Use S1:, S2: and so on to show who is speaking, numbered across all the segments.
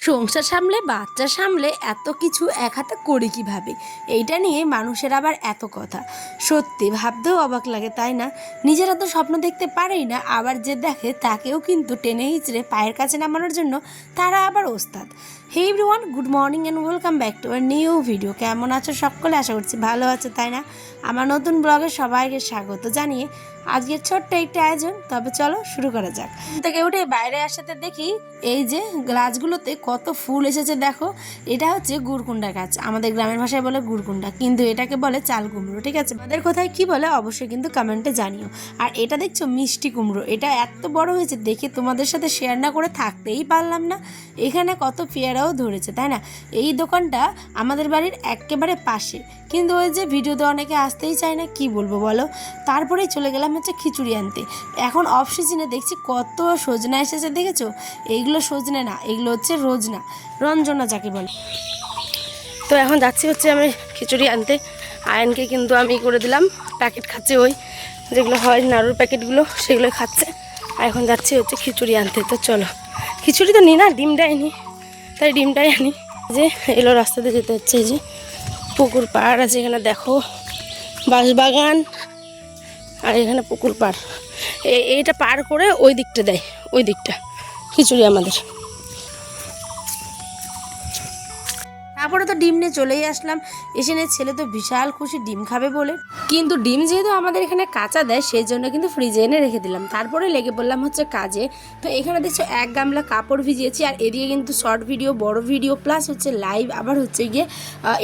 S1: সংসার সামলে বাচ্চা সামলে এত কিছু এক হাতে করি কীভাবে, এইটা নিয়ে মানুষের আবার এত কথা। সত্যি ভাবতেও অবাক লাগে, তাই না? নিজেরা তো স্বপ্ন দেখতে পারেই না, আবার যে দেখে তাকেও কিন্তু টেনে হিচড়ে পায়ের কাছে নামানোর জন্য তারা আবার ওস্তাদ। Hey everyone, good morning and welcome back to our new video. কেমন আছো সকলে? আশা করছি ভালো আছো, তাই না? আমার নতুন ব্লগে সবাইকে স্বাগত জানিয়ে আজকের ছোট্ট একটা আয়োজন। তবে চলো শুরু করা যাক। থেকে উঠে বাইরে আসাতে দেখি এই যে গাছগুলোতে কত ফুল এসেছে দেখো। এটা হচ্ছে গুড়কুন্ডা গাছ, আমাদের গ্রামের ভাষায় বলে গুড়কুন্ডা, কিন্তু এটাকে বলে চাল কুমড়ো। ঠিক আছে, আমাদের কোথায় কি বলে অবশ্যই কিন্তু কমেন্টে জানিও। আর এটা দেখছো মিষ্টি কুমড়ো, এটা এত বড় হয়েছে দেখে তোমাদের সাথে শেয়ার না করে থাকতেই পারলাম না। এখানে কত পেয়ারাও ধরেছে, তাই না? এই দোকানটা আমাদের বাড়ির একেবারে পাশে, কিন্তু ওই যে ভিডিওতে অনেকে আসতেই চায় না, কি বলবো বলো। তারপরেই চলে গেলাম হচ্ছে খিচুড়ি আনতে। এখন অফ সিজনে দেখছি কত সজনা এসেছে, দেখেছো? এইগুলো সজনে না, এগুলো হচ্ছে রোজনা, রঞ্জনা যাকে বলে। তো এখন যাচ্ছি হচ্ছে আমি খিচুড়ি আনতে। আয়নকে কিন্তু আমি করে দিলাম, প্যাকেট খাচ্ছে, ওই যেগুলো হয় নাড়ুর প্যাকেটগুলো সেগুলো খাচ্ছে। আর এখন যাচ্ছি হচ্ছে খিচুড়ি আনতে। তো চলো, খিচুড়ি তো নিই না, ডিমটাই নিই, তাই ডিমটাই আনি। যে এগুলো রাস্তাতে যেতে হচ্ছে, এই যে পুকুর পাড় আছে এখানে দেখো, বাঁশবাগান, আর এখানে পুকুর পাড়। এইটা পার করে ওই দিকটা দেয়, ওই দিকটা খিচুড়ি আমাদের। তারপরে তো ডিম নিয়ে চলেই আসলাম। এসে নিয়ে ছেলে তো বিশাল খুশি ডিম খাবে বলে, কিন্তু ডিম যেহেতু আমাদের এখানে কাঁচা দেয় সেই জন্য কিন্তু ফ্রিজে এনে রেখে দিলাম। তারপরে লেগে বললাম হচ্ছে কাজে। তো এখানে দেখছো এক গামলা কাপড় ভিজিয়েছি, আর এদিকে কিন্তু শর্ট ভিডিও, বড় ভিডিও, প্লাস হচ্ছে লাইভ, আবার হচ্ছে গিয়ে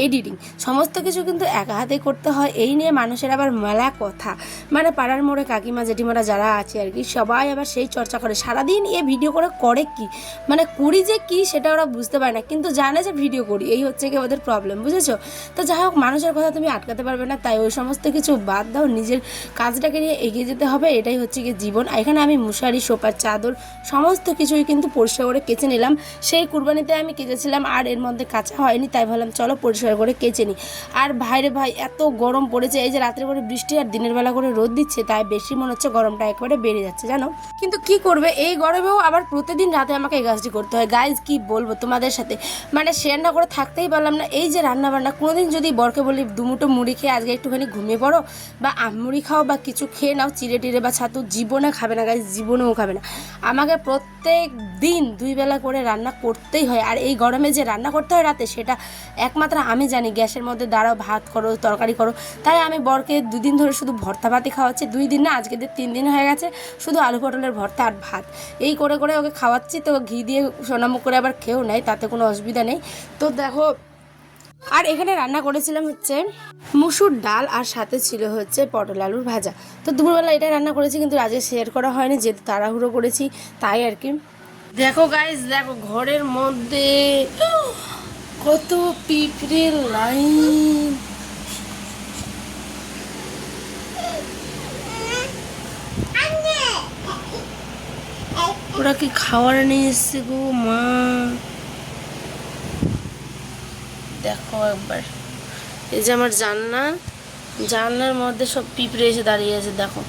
S1: এডিটিং, সমস্ত কিছু কিন্তু একা হাতে করতে হয়। এই নিয়ে মানুষের আবার মেলা কথা, মানে পাড়ার মোড়ে কাকিমা জেঠিমারা যারা আছে আর কি, সবাই আবার সেই চর্চা করে সারাদিন এ ভিডিও করে কি, মানে করি যে কি সেটা ওরা বুঝতে পারে না, কিন্তু জানে যে ভিডিও করি, এই হচ্ছে কি ওদের প্রবলেম, বুঝেছো? তো যাই হোক, মানুষের কথা তুমি আটকাতে পারবে না, তাই ওই সমস্ত কিছু বাদ দাও, নিজের কাজটাকে নিয়ে এগিয়ে যেতে হবে, এটাই হচ্ছে কি জীবন। এখানে আমি মশারি, সোফার চাদর সমস্ত কিছুই কিন্তু পরিষ্কার করে কেচে নিলাম। সেই কুরবানিতে আমি কেচেছিলাম, আর এর মধ্যে কাঁচা হয়নি, তাই ভাবলাম চলো পরিষ্কার করে কেচে নিই। আর ভাইরে ভাই এত গরম পড়েছে, এই যে রাত্রে করে বৃষ্টি আর দিনের বেলা করে রোদ দিচ্ছে, তাই বেশি মনে হচ্ছে গরমটা একবারে বেড়ে যাচ্ছে, জানো? কিন্তু কি করবে, এই গরমেও আবার প্রতিদিন রাতে আমাকে এই কাজটি করতে হয়। গাইজ কি বলবো তোমাদের সাথে, মানে শেয়ার না করে থাকতেই পারলাম না। এই যে রান্না বান্না, কোনোদিন যদি বরকে বলি দুমুটো মুড়ি খেয়ে আজকে একটুখানি ঘুমিয়ে পড়ো, বা মুড়ি খাও, বা কিছু খেয়ে নাও চিড়ে টিড়ে বা ছাতু, জীবনে খাবে না গাইজ, জীবনেও খাবে না। আমাকে প্রত্যেক দিন 2 বেলা করে রান্না করতেই হয়। আর এই গরমে যে রান্না করতে হয় রাতে, সেটা একমাত্র আমি জানি। গ্যাসের মধ্যে দাঁড়াও, ভাত করো, তরকারি করো। তাই আমি বরকে 2 দিন ধরে শুধু ভর্তা ভাতই খাওয়াচ্ছি। 2 দিন না, আজকে 3 দিন হয়ে গেছে, শুধু আলু পটলের ভর্তা আর ভাত এই করে করে ওকে খাওয়াচ্ছি। তো ঘি দিয়ে সোনামুখ করে আবার খেয়েও নেয়, তাতে কোনো অসুবিধা নেই। তো দেখো, আর এখানে রান্না করেছিলাম হচ্ছে মুসুর ডাল, আর সাথে ছিল হচ্ছে পটল আলুর ভাজা। তো দুপুরবেলা এটা রান্না করেছি, কিন্তু আজকে শেয়ার করা হয়নি, যেহেতু তাড়াহুড়ো করেছি, তাই আর কি। দেখো গাইস, দেখো ঘরের মধ্যে কত পিঁপড়ের লাইন। ওরা কি খাবার নিয়ে এসছে গো মা, দেখো একবার। এই যে আমার জানলার মধ্যে সব পিঁপড়ে এসে দাঁড়িয়ে আছে, দেখো।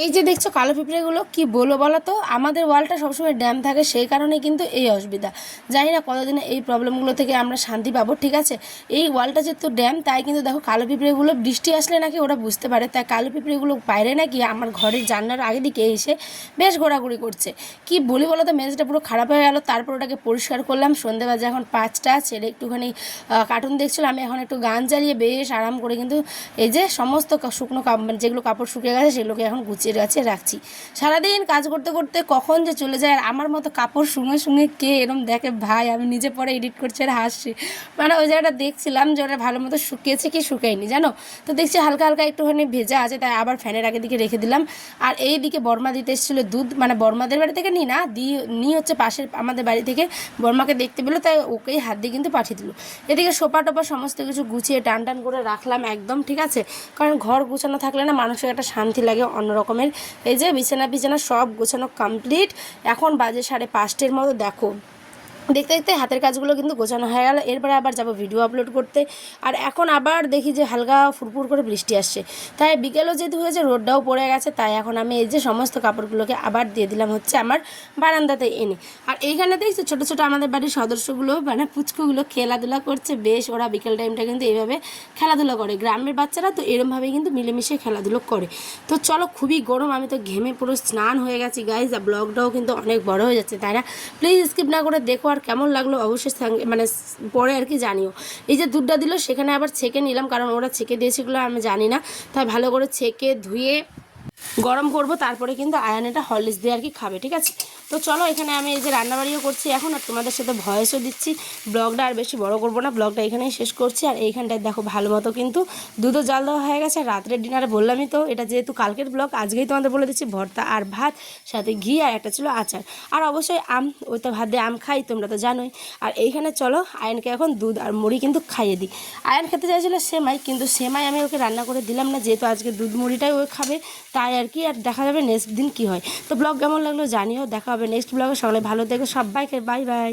S1: এই যে দেখছো কালো পিঁপড়েগুলো, কি বলো বলো তো, আমাদের ওয়ালটা সবসময় ড্যাম থাকে, সেই কারণে কিন্তু এই অসুবিধা। জানি না কতদিনে এই প্রবলেমগুলো থেকে আমরা শান্তি পাবো। ঠিক আছে, এই ওয়ালটা যেহেতু ড্যাম, তাই কিন্তু দেখো কালো পিঁপড়েগুলো বৃষ্টি আসলে নাকি ওরা বুঝতে পারে, তাই কালো পিঁপড়েগুলো বাইরে নাকি আমার ঘরের জানলার আগে দিকে এসে বেশ ঘোরাঘুরি করছে। কি বলি বলো তো, মেজাজটা পুরো খারাপ হয়ে গেল। তারপর ওটাকে পরিষ্কার করলাম। সন্ধে বাজে এখন 5টা, ছেলে একটুখানি কার্টুন দেখছিল, আমি এখন একটু গান চালিয়ে বেশ আরাম করে কিন্তু এই যে সমস্ত শুকনো যেগুলো কাপড় শুকিয়ে গেছে সেগুলোকে এখন গুছিয়ে গাছে রাখছি। সারাদিন কাজ করতে করতে কখন যে চলে যায়। আর আমার মতো কাপড় শুঙে শুঙে কে এরম দেখে ভাই, আমি নিজে পরে এডিট করছি আর হাসছি। মানে ওই জায়গাটা দেখছিলাম যে ওটা ভালো মতো শুকিয়েছে কি শুকায়নি, জানো? তো দেখছি হালকা হালকা একটুখানি ভেজা আছে, তাই আবার ফ্যানের আগের দিকে রেখে দিলাম। আর এই দিকে বর্মা দিতে এসেছিলো দুধ, মানে বর্মাদের বাড়ি থেকে নিই হচ্ছে পাশের আমাদের বাড়ি থেকে। বর্মাকে দেখতে পেলো, তাই ওকেই হাত দিয়ে কিন্তু পাঠিয়ে দিল। এদিকে সোফা টোপা সমস্ত কিছু গুছিয়ে টান টান করে রাখলাম একদম, ঠিক আছে? কারণ ঘর গুছানো থাকলে না মানুষের একটা শান্তি লাগে অন্যরকমের। এই যে বিছানা সব গোছানো কমপ্লিট। এখন বাজে 5:30 মতো, দেখো দেখতে দেখতে হাতের কাজগুলো কিন্তু গোছানো হয়ে গেল। এরপরে আবার যাব ভিডিও আপলোড করতে। আর এখন আবার দেখি যে হালকা ফুরফুর করে বৃষ্টি আসছে, তাই বিকেলও যেহেতু হয়েছে রোদটাও পড়ে গেছে, তাই এখন আমি এই যে সমস্ত কাপড়গুলোকে আবার দিয়ে দিলাম হচ্ছে আমার বারান্দাতে এনে। আর এইখানে দেখছি ছোটো ছোটো আমাদের বাড়ির সদস্যগুলো মানে পুচকুগুলো খেলাধুলা করছে বেশ। ওরা বিকেল টাইমটা কিন্তু এইভাবে খেলাধুলা করে, গ্রামের বাচ্চারা তো এরমভাবেই কিন্তু মিলেমিশে খেলাধুলো করে। তো চলো, খুবই গরম, আমি তো ঘেমে পুরো স্নান হয়ে গেছি গাইজ। আর ব্লগটাও কিন্তু অনেক বড় হয়ে যাচ্ছে, তাই না? প্লিজ স্কিপ না করে দেখো, আর কেমন লাগলো অবশ্যই মানে পরে আর কি জানিও। এই যে দুধটা দিল সেখানে আবার ছেঁকে নিলাম, কারণ ওরা ছেঁকে দিয়েছিলো আমি জানি না, তাই ভালো করে ছেঁকে ধুয়ে গরম করব, তারপরে কিন্তু আয়ান এটা হরলিক্স দিয়ে আর কি খাবে, ঠিক আছে? তো চলো, এখানে আমি এই যে রান্নাবাড়িও করছি এখন, আর তোমাদের সাথে ভয়েসও দিচ্ছি। ব্লগটা আর বেশি বড় করব না, ব্লগটা এখানেই শেষ করছি। আর এইখানটায় দেখো ভালো মতো কিন্তু দুধও জাল দেওয়া হয়ে গেছে। রাত্রের ডিনারে বললামই তো, এটা যেহেতু কালকের ব্লগ আজকেই তোমাদের বলে দিচ্ছি, ভর্তা আর ভাত, সাথে ঘি, আর একটা ছিল আচার, আর অবশ্যই আম। ওই তো ভাত দিয়ে আম খাই, তোমরা তো জানোই। আর এইখানে চলো আয়ানকে এখন দুধ আর মুড়ি কিন্তু খাইয়ে দিই। আয়ান খেতে চাইছিল সেমাই, কিন্তু সেমাই আমি ওকে রান্না করে দিলাম না, যেহেতু আজকে দুধ মুড়িটাই ও খাবে, তাই আর কি। আর দেখা যাবে নেক্সট দিন কি হয়। তো ব্লগ কেমন লাগলো জানিও, দেখা হবে নেক্সট ব্লগে। সকলে ভালো থেকো, সবাইকে বাই বাই।